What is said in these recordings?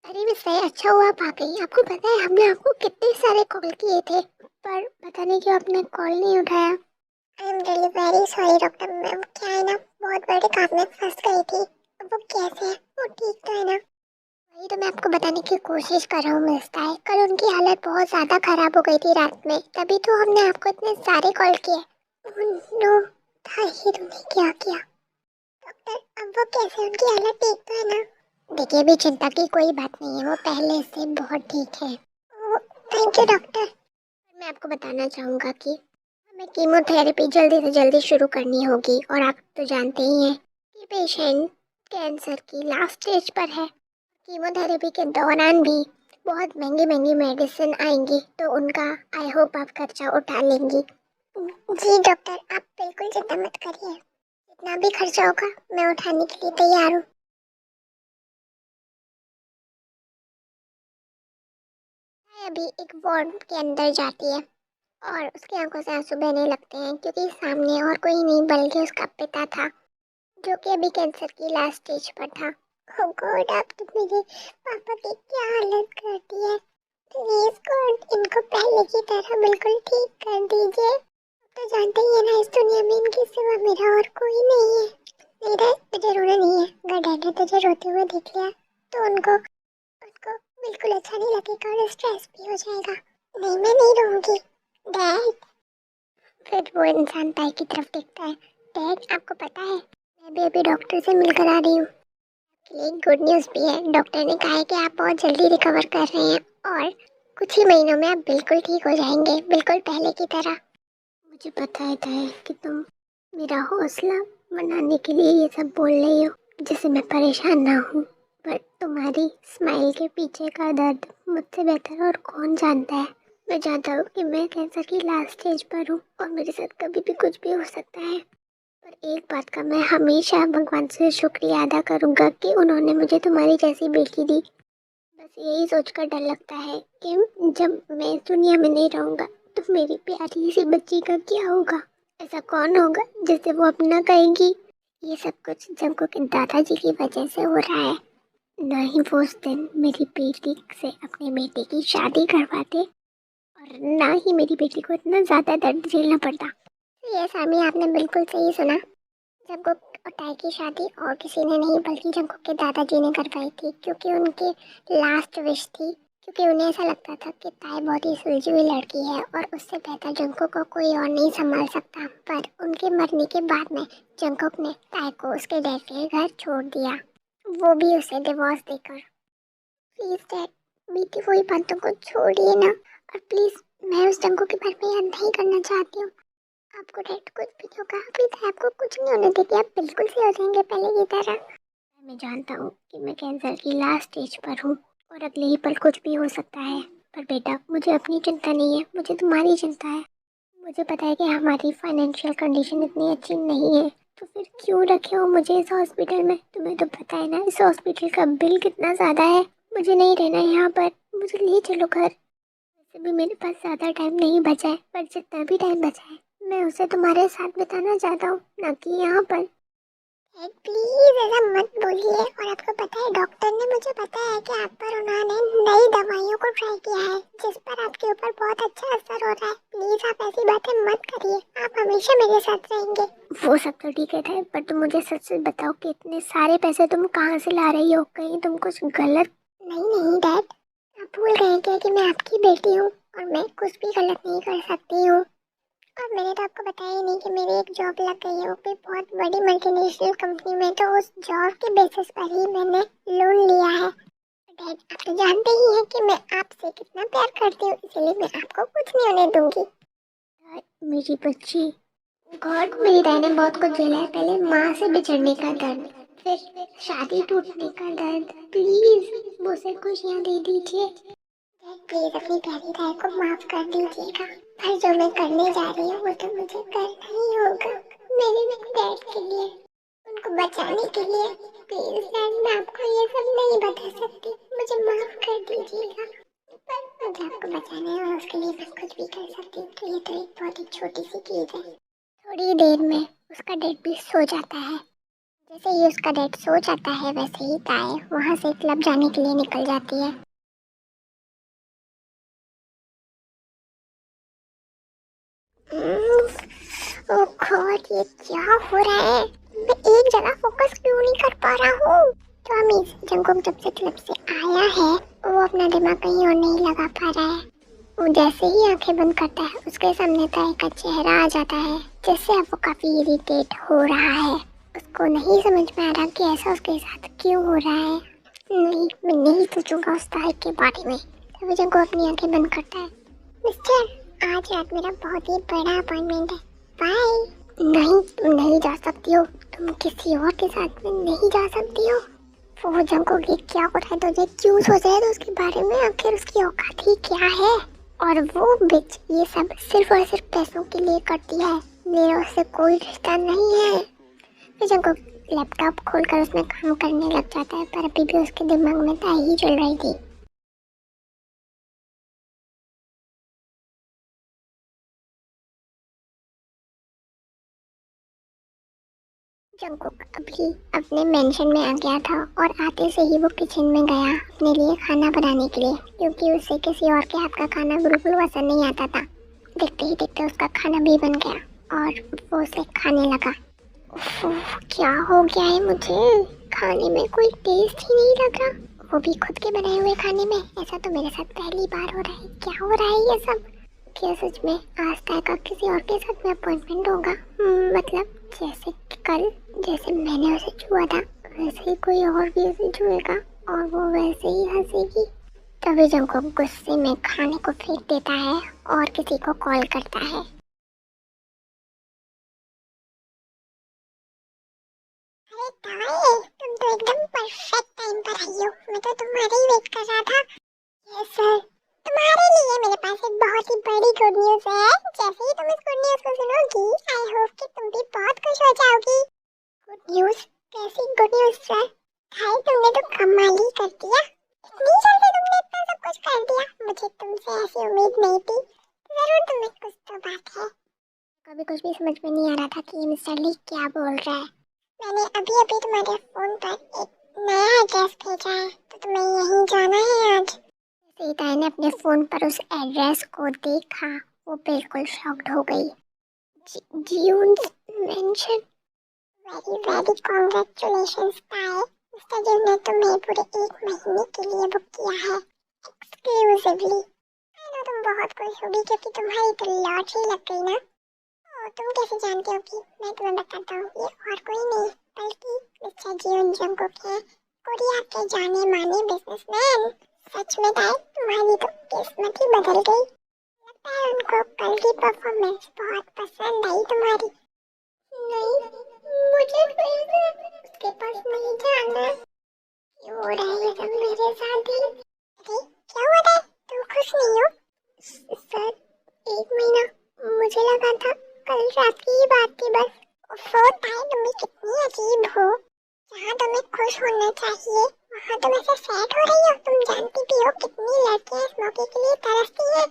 अरे मिस भाई, अच्छा हुआ आप आ गई। आपको पता है हमने आपको कितने सारे कॉल किए थे, पर पता नहीं क्यों आपने कॉल नहीं उठाया। I am really very sorry doctor ma'am. क्या है ना, बहुत बड़े काम में फंस गई थी। अब वो कैसे है, वो ठीक तो है ना? वही तो मैं आपको बताने की कोशिश कर रहा हूँ मिस ताई। कल उनकी हालत बहुत ज़्यादा खराब हो गई थी रात में, तभी तो हमने आपको इतने सारे कॉल किए। नो, ताहिर तुमने क्या किया? डॉक्टर अब वो कैसे, उनकी हालत ठीक तो है ना? देखिए, अभी चिंता की कोई बात नहीं है, वो पहले से बहुत ठीक है। Thank you doctor. मैं आपको बताना चाहूँगा कि हमें कीमोथेरेपी जल्दी से जल्दी शुरू करनी होगी, और आप तो जानते ही हैं कि पेशेंट कैंसर की लास्ट स्टेज पर है। कीमोथेरेपी के दौरान भी बहुत महंगी महंगी मेडिसिन आएंगी, तो उनका आई होप आप खर्चा उठा लेंगी। जी डॉक्टर, आप बिल्कुल चिंता मत करिए। जितना भी खर्चा होगा मैं उठाने के लिए तैयार हूँ। अभी एक वार्ड के अंदर जाती है और उसकी आंखों से आंसू बहने लगते हैं, क्योंकि सामने और कोई नहीं बल्कि उसका पिता था, जो कि अभी कैंसर की लास्ट स्टेज पर था। ओह गॉड, आप तो मेरे पापा की क्या हालत कर दी है। प्लीज गॉड, इनको पहले की तरह बिल्कुल ठीक कर दीजिए। तो जानते ही है ना, इस दुनिया में इनके सिवा मेरा और कोई नहीं है। नहीं रे, तुझे रोना नहीं है। अगर डैड ने तुझे रोते हुए देख लिया तो उनको उसको बिल्कुल अच्छा नहीं लगेगा और स्ट्रेस भी हो जाएगा। नहीं, मैं नहीं रहूंगी। डैड। फिर वो इंसान ताई की तरफ देखता है। डैड, आपको पता है मैं भी अभी डॉक्टर से मिलकर आ रही हूँ। एक गुड न्यूज़ भी है। डॉक्टर ने कहा है कि आप बहुत जल्दी रिकवर कर रहे हैं और कुछ ही महीनों में आप बिल्कुल ठीक हो जाएंगे, बिल्कुल पहले की तरह। मुझे पता है ताई कि तुम मेरा हौसला बनाने के लिए ये सब बोल रही हो, जिससे मैं परेशान ना हूँ। पर तुम्हारी स्माइल के पीछे का दर्द मुझसे बेहतर और कौन जानता है। मैं जानता हूँ कि मैं कैंसर की लास्ट स्टेज पर हूँ और मेरे साथ कभी भी कुछ भी हो सकता है। पर एक बात का मैं हमेशा भगवान से शुक्रिया अदा करूँगा कि उन्होंने मुझे तुम्हारी जैसी बेटी दी। बस यही सोचकर डर लगता है कि जब मैं इस दुनिया में नहीं रहूँगा तो मेरी प्यारी सी बच्ची का क्या होगा। ऐसा कौन होगा जिसे वो अपना कहेगी। ये सब कुछ जंको के दादाजी की वजह से हो रहा है। न ही वो उस दिन मेरी बेटी से अपने बेटे की शादी करवाते और ना ही मेरी बेटी को इतना ज़्यादा दर्द झेलना पड़ता। ये सामी, आपने बिल्कुल सही सुना। जंको और ताई की शादी और किसी ने नहीं बल्कि जंको के दादाजी ने करवाई थी, क्योंकि उनकी लास्ट विश थी। क्योंकि उन्हें ऐसा लगता था कि ताई बहुत ही सुलझी हुई लड़की है और उससे बेहतर जंको को कोई और नहीं संभाल सकता। पर उनके मरने के बाद में जंकुक ने ताई को उसके डैड के घर छोड़ दिया, वो भी उसे डिवोर्स देकर। प्लीज डैड, बीती हुई बातों को छोड़िए ना। और प्लीज, मैं उस जंगों के बारे में याद नहीं करना चाहती हूँ। आपको डैड कुछ भी होगा, अभी तो आपको कुछ नहीं होने देगी, आप बिल्कुल से हो जाएंगे पहले की तरह। मैं जानता हूँ कि मैं कैंसर की लास्ट स्टेज पर हूँ और अगले ही पल कुछ भी हो सकता है। पर बेटा, मुझे अपनी चिंता नहीं है, मुझे तुम्हारी चिंता है। मुझे पता है कि हमारी फाइनेंशियल कंडीशन इतनी अच्छी नहीं है, तो फिर क्यों रखे हो मुझे इस हॉस्पिटल में? तुम्हें तो पता है ना इस हॉस्पिटल का बिल कितना ज़्यादा है। मुझे नहीं रहना यहाँ पर, मुझे ले चलो घर। वैसे भी मेरे पास ज़्यादा टाइम नहीं बचा है, पर जितना भी टाइम बचा है मैं उसे तुम्हारे साथ बिताना चाहता हूँ, ना कि यहाँ पर। प्लीज ऐसा मत बोलिए। और आपको पता है, डॉक्टर ने मुझे बताया कि आप पर उन्होंने नई दवाइयों को ट्राई किया है, जिस पर आपके ऊपर बहुत अच्छा असर हो रहा है। प्लीज आप ऐसी बातें मत करिए, आप हमेशा मेरे साथ रहेंगे। वो सब तो ठीक है, पर तुम मुझे सच सच बताओ कि इतने सारे पैसे तुम कहाँ से ला रही हो? कहीं तुम कुछ गलत? नहीं नहीं डैड, आप भूल गए क्या कि मैं आपकी बेटी हूँ और मैं कुछ भी गलत नहीं कर सकती हूँ। और मैंने तो आपको बताया ही नहीं कि मेरी एक जॉब लग गई है, वो भी बहुत बड़ी मल्टीनेशनल कंपनी में। तो उस जॉब के बेसिस पर ही मैंने लोन लिया है। डैड, आप तो जानते ही हैं कि मैं आपसे कितना प्यार करती हूँ, इसलिए मैं आपको कुछ नहीं होने दूंगी। मेरी बच्ची, गॉड, मेरी दाई ने बहुत कुछ झेला है। पहले माँ से बिछड़ने का दर्द, फिर शादी टूटने का दर्द। प्लीज मुझे खुशियाँ दे दीजिए। प्लीज अपनी प्यारी दाई को माफ कर दीजिएगा। पर जो मैं करने जा रही हूँ वो तो मुझे करना ही होगा, मेरे डैड के लिए, उनको बचाने के लिए। प्लीज डैड, मैं आपको ये सब नहीं बता सकती, मुझे माफ कर दीजिएगा। पर मुझे आपको बचाना है और उसके लिए मैं कुछ भी कर सकती हूँ, तो ये तो एक बहुत ही छोटी सी चीज़ है। थोड़ी देर में उसका डैड भी सो जाता है। जैसे ही उसका डैड सो जाता है वैसे ही ताए वहाँ से क्लब जाने के लिए निकल जाती है। ओह गॉड, ये क्या हो रहा है? मैं एक जगह फोकस क्यों नहीं कर पा रहा हूँ? तो अमीज जंगकुक जब से क्लब से आया है वो अपना दिमाग कहीं और नहीं लगा पा रहा है। वो जैसे ही आंखें बंद करता है उसके सामने ताए का चेहरा आ जाता है, जिससे अब वो काफी इरिटेट हो रहा है। उसको नहीं समझ में आ रहा कि ऐसा उसके साथ क्यों हो रहा है। नहीं, मैं नहीं सोचूंगा उस ताए के बारे में। तभी जंगकुक अपनी आंखें बंद करता है। मिस्टर, आज रात मेरा बहुत ही बड़ा अपॉइंटमेंट है, बाय। नहीं, तुम नहीं जा सकती हो, तुम किसी और के साथ में नहीं जा सकती हो। वो जंगकुक ये क्या हो रहा है? तुझे क्यों सोच रहे थे उसके बारे में? आखिर उसकी औकात ही क्या है? और वो बिच ये सब सिर्फ और सिर्फ पैसों के लिए करती है, मेरा उससे कोई रिश्ता नहीं है। फिर जंगकुक लैपटॉप खोलकर उसमें काम करने लग जाता है, पर अभी भी उसके दिमाग में ताई ही चल रही थी। जंगकुक अभी अपने मेंशन में आ गया था और आते से ही वो किचन में गया अपने लिए खाना बनाने के लिए, क्योंकि उसे किसी और के हाथ का खाना बिल्कुल पसंद नहीं आता था। देखते ही देखते उसका खाना भी बन गया और वो उसे खाने लगा। उफ, क्या हो गया है मुझे? खाने में कोई टेस्ट ही नहीं लग रहा, वो भी खुद के बनाए हुए खाने में। ऐसा तो मेरे साथ पहली बार हो रहा है। क्या हो रहा है ये सब? क्या सच में आज तक का किसी और के साथ में अपॉइंटमेंट होगा? मतलब जैसे कि कल जैसे मैंने उसे छुआ था वैसे ही कोई और भी उसे छुएगा और वो वैसे ही हंसेगी। तभी जंगकुक गुस्से में खाने को फेंक देता है और किसी को कॉल करता है। अरे ताए, तुम तो एकदम परफेक्ट टाइम पर आई हो। मैं तो तुम्हारी ही वेट कर रहा था। यस सर, तुम्हारे लिए मेरे पास एक बहुत ही बड़ी गुड न्यूज़ है। जैसे ही तुम इस गुड न्यूज़ को सुनोगी, आई होप कि तुम भी बहुत खुश हो जाओगी। Good news? कैसी गुड न्यूज़ सर? भाई तुमने तो कमाल ही कर दिया। इतनी जल्दी तुमने इतना सब कुछ कर दिया, मुझे तुमसे ऐसी उम्मीद नहीं थी। जरूर तुम्हें कुछ तो बात है। कभी कुछ भी समझ में नहीं आ रहा था कि ये मिस्टर ली क्या बोल रहा है। मैंने अभी अभी तुम्हारे फोन पर एक नया एड्रेस भेजा है, तो तुम्हें यहीं जाना है आज। सीता ने अपने फोन पर उस एड्रेस को देखा, वो बिल्कुल शॉक्ड हो गई। जियून्स मेंशन। वेरी वेरी कांग्रेचुलेशंस ताए। मिस्टर जिन ने तुम्हें पूरे 1 महीने के लिए बुक किया है, एक्सक्लूसिवली। आई नो तुम बहुत खुश होगी क्योंकि तुम्हारी तो लॉटरी लग गई ना। ओ, तुम कैसे जानते हो? कि मैं तुम्हें बताता हूँ, ये और कोई नहीं बल्कि मिस्टर जियोन जंगकुक है, कोरिया के जाने माने बिजनेसमैन। सच में ताए, तुम्हारी तो किस्मत ही बदल गई। लगता है उनको कल की परफॉर्मेंस बहुत पसंद आई तुम्हारी। नहीं, मुझे उसके पास नहीं जाना। क्यों हो रहा है ये सब मेरे साथ ही? अरे क्या हो रहा है? तुम खुश नहीं हो? सर, 1 महीना, मुझे लगा था कल रात की ही बात थी बस। उफ़ो ताई, तुम भी कितनी अजीब हो। जहाँ तुम्हें खुश होना चाहिए वहाँ तुम ऐसे सैड हो रही हो। तुम जानती भी हो कितनी लड़कियाँ इस मौके के लिए तरसती हैं।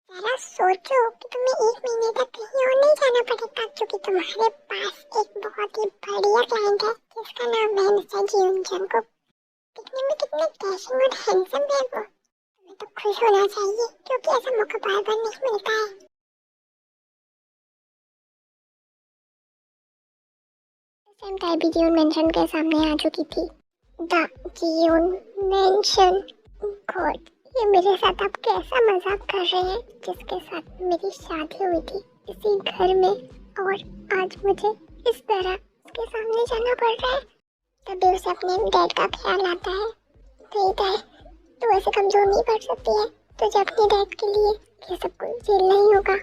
जरा सोचो कि तुम्हें 1 महीने तक कहीं और नहीं जाना पड़ेगा, क्योंकि तुम्हारे पास एक बहुत ही बढ़िया क्लाइंट है जिसका नाम है मिस्टर जियोन जंगकुक। दिखने में कितने डैशिंग और हैंडसम है वो। तुम्हें तो खुश होना चाहिए क्योंकि ऐसा मौका बार बार नहीं मिलता है। सेम टाइप भी जियोन मेंशन के सामने आ चुकी थी। The Xeon mention. गॉड, ये मेरे साथ आप कैसा मजाक कर रहे हैं, जिसके साथ मेरी शादी हुई थी इसी घर में, और आज मुझे इस तरह उसके सामने जाना पड़ रहा है। तभी उसे अपने डैड का ख्याल आता है। ठीक है, तू ऐसे कमजोर नहीं पड़ सकती है, तुझे अपने डैड के लिए ये सब कुछ झेलना ही होगा।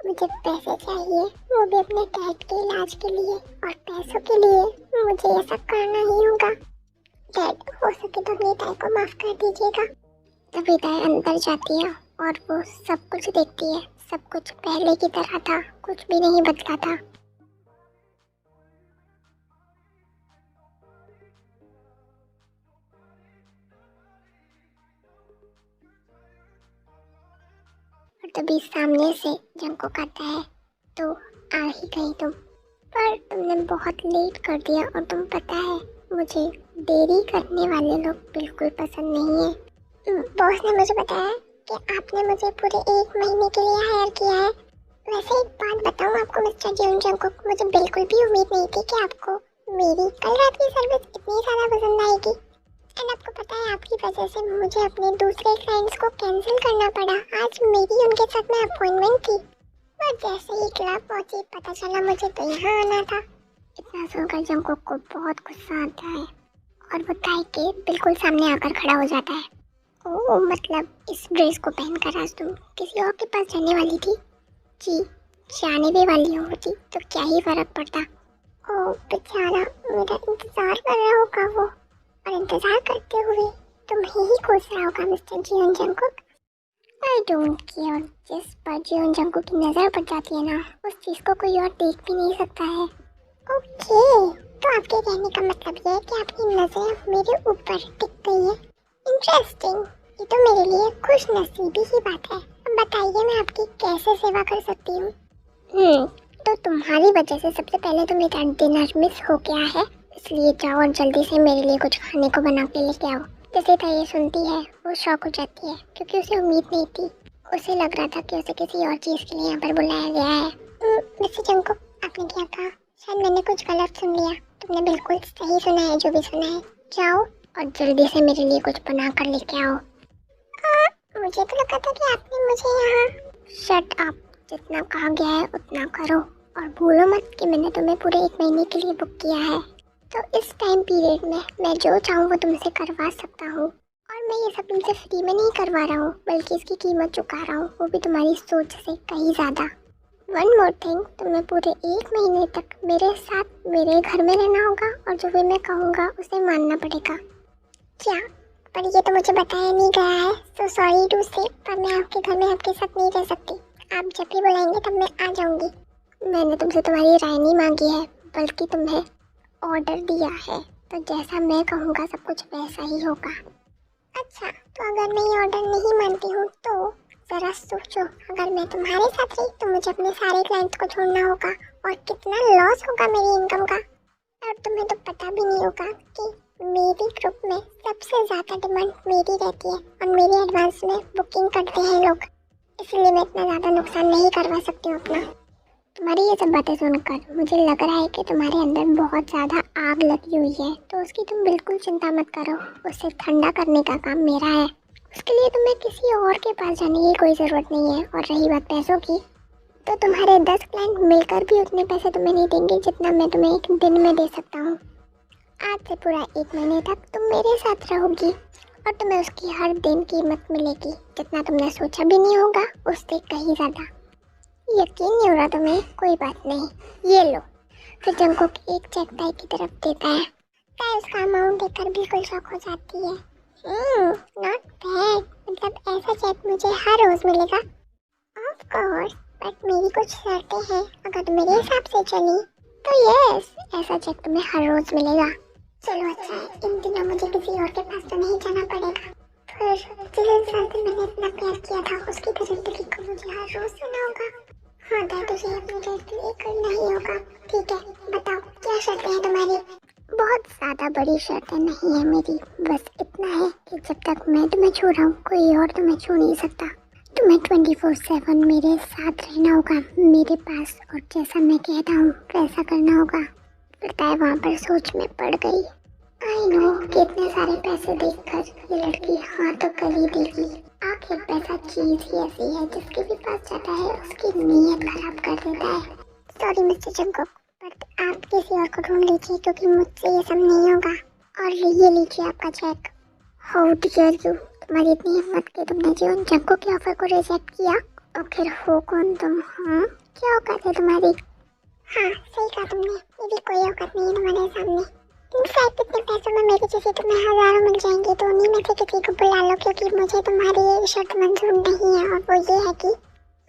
मुझे पैसे चाहिए, वो भी अपने डैड के इलाज के लिए, और पैसों के लिए मुझे ये सब करना ही होगा। डैड, हो सके तो अपनी ताई को माफ कर दीजिएगा। तभी ताई अंदर जाती है और वो सब कुछ देखती है। सब कुछ पहले की तरह था, कुछ भी नहीं बदला था। और तभी सामने से जंगकुक आता है। तो आ ही गई तुम। पर तुमने बहुत लेट कर दिया और तुम पता है मुझे देरी करने वाले लोग बिल्कुल पसंद नहीं है। बॉस ने मुझे बताया कि आपने मुझे पूरे 1 महीने के लिए हायर किया है। वैसे एक बात बताऊं आपको मिस्टर जियोन जंगकुक, मुझे बिल्कुल भी उम्मीद नहीं थी कि आपको मेरी कल रात की सर्विस इतनी ज़्यादा पसंद आएगी। एंड आपको पता है आपकी वजह से मुझे अपने दूसरे क्लाइंट्स को कैंसिल करना पड़ा। आज मेरी उनके साथ में अपॉइंटमेंट थी, पर जैसे ही क्लब पहुंची पता चला मुझे तो यहाँ आना था। इतना सुनकर जंगकुक को बहुत गुस्सा आता है और वो ताई के बिल्कुल सामने आकर खड़ा हो जाता है। ओह, मतलब इस ड्रेस को पहनकर आज तुम किसी और के पास जाने वाली थी? जी, जाने भी वाली होती तो क्या ही फर्क पड़ता। ओह बेचारा, मेरा इंतजार कर रहा होगा वो, और इंतजार करते हुए तुम्हें ही कोस रहा होगा mister Jeon Jungkook. I don't care. जिस पर जियोन जंगकुक की नज़र पड़ जाती है ना, उस चीज़ को कोई और देख भी नहीं सकता है। ओके, तो आपके कहने का मतलब ये है कि आपकी नज़र मेरे ऊपर टिक गई है। इंटरेस्टिंग, ये तो मेरे लिए खुश नसीबी ही बात है। अब बताइए मैं आपकी कैसे सेवा कर सकती हूँ? तो तुम्हारी वजह से सबसे पहले तो मेरा डिनर मिस हो गया है, इसलिए जाओ और जल्दी से मेरे लिए कुछ खाने को बना के लेके आओ। जैसे ताई शांति है वो शॉक हो जाती है क्योंकि उसे उम्मीद नहीं थी। उसे लग रहा था कि उसे किसी और चीज़ के लिए यहाँ पर बुलाया गया है। मिस्टर जंगकुक, आपने क्या कहा? शायद मैंने कुछ गलत सुन लिया। तुमने बिल्कुल सही सुना है जो भी सुना है। जाओ और जल्दी से मेरे लिए कुछ बना कर लेके आओ। मुझे तो लगा था कि आपने मुझे यहाँ। शट अप, जितना कहा गया है उतना करो और भूलो मत कि मैंने तुम्हें पूरे 1 महीने के लिए बुक किया है। तो इस टाइम पीरियड में मैं जो चाहूँ वो तुमसे करवा सकता हूँ, और मैं ये सब तुमसे फ्री में नहीं करवा रहा हूँ बल्कि इसकी कीमत चुका रहा हूँ, वो भी तुम्हारी सोच से कहीं ज़्यादा। वन मोर थिंग, तुम्हें पूरे 1 महीने तक मेरे साथ मेरे घर में रहना होगा और जो भी मैं कहूँगा उसे मानना पड़ेगा। क्या? पर ये तो मुझे बताया नहीं गया है, तो सॉरी टू से, पर मैं आपके घर में आपके साथ नहीं रह सकती। आप जब भी बुलाएंगे तब मैं आ जाऊंगी। मैंने तुमसे तुम्हारी राय नहीं मांगी है बल्कि तुम्हें ऑर्डर दिया है, तो जैसा मैं कहूँगा सब कुछ वैसा ही होगा। अच्छा, तो अगर मैं ये ऑर्डर नहीं मानती हूँ तो ज़रा सोचो, अगर मैं तुम्हारे साथ रही तो मुझे अपने सारे क्लाइंट्स को छोड़ना होगा और कितना लॉस होगा मेरी इनकम का। और तुम्हें तो पता भी नहीं होगा कि मेरी ग्रुप में सबसे ज़्यादा डिमांड मेरी रहती है और मेरे एडवांस में बुकिंग करते हैं लोग, इसलिए मैं इतना ज़्यादा नुकसान नहीं करवा सकती हूँ अपना। तुम्हारी ये सब बातें सुनकर मुझे लग रहा है कि तुम्हारे अंदर बहुत ज़्यादा आग लगी हुई है, तो उसकी तुम बिल्कुल चिंता मत करो। उसे ठंडा करने का काम मेरा है, उसके लिए तुम्हें किसी और के पास जाने की कोई ज़रूरत नहीं है। और रही बात पैसों की, तो तुम्हारे 10 क्लाइंट मिलकर भी उतने पैसे तुम्हें नहीं देंगे जितना मैं तुम्हें 1 दिन में दे सकता हूँ। आज से पूरा 1 महीने तक तुम मेरे साथ रहोगी और तुम्हें उसकी हर दिन कीमत मिलेगी, जितना तुमने सोचा भी नहीं होगा उससे कहीं ज़्यादा। यकीन नहीं हो रहा तुम्हें? कोई बात नहीं, ये लो। फिर जंगकुक एक चेक ताई की तरफ देता है। ताई उसका अमाउंट देखकर बिल्कुल शॉक हो जाती है। नॉट बैड, मतलब ऐसा चेक मुझे हर रोज मिलेगा? ऑफ कोर्स, बट मेरी कुछ शर्तें हैं। अगर तुम मेरे हिसाब से चली तो यस, ऐसा चेक तुम्हें हर रोज मिलेगा। चलो अच्छा है, इन दिनों मुझे किसी और के पास तो नहीं जाना पड़ेगा। फिर जिस इंसान से मैंने इतना प्यार किया था उसकी जिंदगी को मुझे हर रोज सुना होगा। हाँ, तो तुझे अपने घर के लिए करना ही होगा। ठीक है, बताओ क्या शर्तें हैं तुम्हारी? बहुत ज़्यादा बड़ी शर्तें नहीं है मेरी, बस इतना है कि जब तक मैं तुम्हें छू रहा हूँ कोई और तुम्हें छू नहीं सकता। तुम्हें 24/7 मेरे साथ रहना होगा, मेरे पास, और जैसा मैं कहता हूँ वैसा करना होगा। फिर ताई वहाँ पर सोच में पड़ गई। आई नो कि इतने सारे पैसे देखकर ये लड़की हाँ तो कर ही देगी। आखिर पैसा चीज ही ऐसी है जिसके भी पास जाता है उसकी नीयत खराब कर देता है। सॉरी मिस्टर जंगकुक, बट आप किसी और को ढूंढ लीजिए क्योंकि मुझसे ये सब नहीं होगा। और ये लीजिए आपका चेक। हाउ डियर यू, तुम्हारी इतनी हिम्मत कि तुमने जियोन जंगकुक के ऑफर को रिजेक्ट किया। आखिर हो कौन तुम? हाँ, क्या औकात है तुम्हारी? हाँ सही कहा तुमने, मेरी कोई औकात नहीं है तुम्हारे सामने। इनफैक्ट इतने पैसों में मेरी किसी तुम्हें हज़ारों मिल जाएंगे तो उन्हीं में से किसी को बुला लो, क्योंकि मुझे तुम्हारी ये शर्त मंजूर नहीं है, और वो ये है कि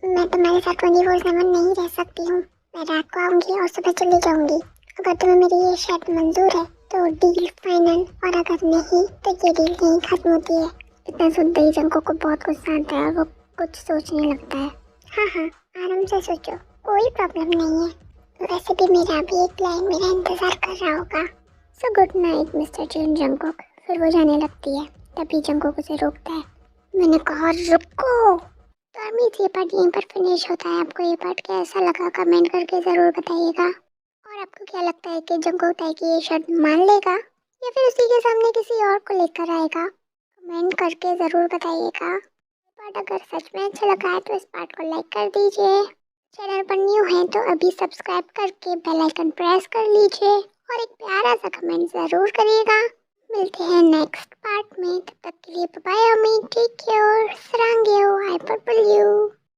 मैं तुम्हारे साथ 24/7 नहीं रह सकती हूँ। मैं रात को आऊँगी और सुबह चली जाऊँगी। अगर तुम्हें मेरी ये शर्त मंजूर है तो डील फाइनल, और अगर नहीं तो ये डील यहीं खत्म होती है। इतना सुनते ही जंगकुक को बहुत गुस्सा आता है, वो कुछ सोचने लगता है। हाँ हाँ, आराम से सोचो, कोई प्रॉब्लम नहीं है। वैसे भी मेरा अभी एक क्लाइंट मेरा इंतजार कर रहा होगा। सो गुड नाइट मिस्टर जून जंगकुक। फिर वो जाने लगती है, तभी जंगकुक उसे रोकता है। मैंने कहा रुको। तो अमित, ये पार्ट यहीं पर फिनिश होता है। आपको ये पार्ट कैसा लगा कमेंट करके ज़रूर बताइएगा। और आपको क्या लगता है कि जंगकुक ताई ये शर्त मान लेगा या फिर उसी के सामने किसी और को लेकर आएगा? कमेंट करके ज़रूर बताइएगा। पार्ट अगर सच में अच्छा लगा है तो इस पार्ट को लाइक कर दीजिए। चैनल पर न्यू हैं तो अभी सब्सक्राइब करके बेल आइकन प्रेस कर लीजिए और एक प्यारा सा कमेंट ज़रूर करिएगा। मिलते हैं नेक्स्ट पार्ट में, तब तक के लिए बाय बाय। टेक केयर, सरांगेओ, हाइपर